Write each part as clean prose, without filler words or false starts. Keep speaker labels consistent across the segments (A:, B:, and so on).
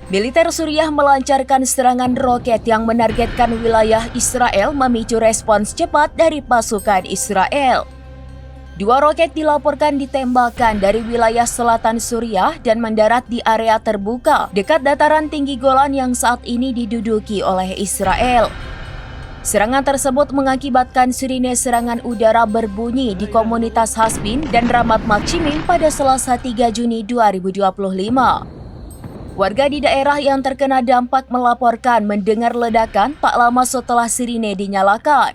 A: Militer Suriah melancarkan serangan roket yang menargetkan wilayah Israel, memicu respons cepat dari pasukan Israel. 2 roket dilaporkan ditembakkan dari wilayah selatan Suriah dan mendarat di area terbuka dekat dataran tinggi Golan yang saat ini diduduki oleh Israel. Serangan tersebut mengakibatkan sirine serangan udara berbunyi di komunitas Hasbin dan Ramat Maksimim pada Selasa 3 Juni 2025. Warga di daerah yang terkena dampak melaporkan mendengar ledakan tak lama setelah sirine dinyalakan.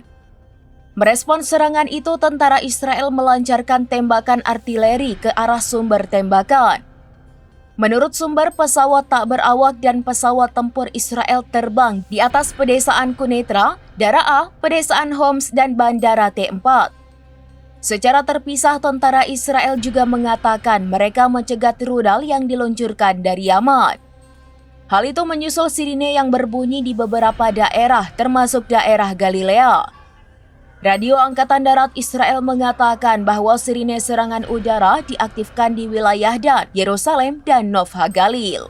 A: Merespons serangan itu, tentara Israel melancarkan tembakan artileri ke arah sumber tembakan. Menurut sumber, pesawat tak berawak dan pesawat tempur Israel terbang di atas pedesaan Quneitra, Daraa, pedesaan Homs, dan bandara T4. Secara terpisah, tentara Israel juga mengatakan mereka mencegat rudal yang diluncurkan dari Yaman. Hal itu menyusul sirine yang berbunyi di beberapa daerah, termasuk daerah Galilea. Radio Angkatan Darat Israel mengatakan bahwa sirine serangan udara diaktifkan di wilayah Dan, Yerusalem, dan Nova Galil.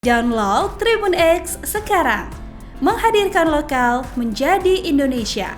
B: Download Tribun X sekarang, menghadirkan lokal menjadi Indonesia.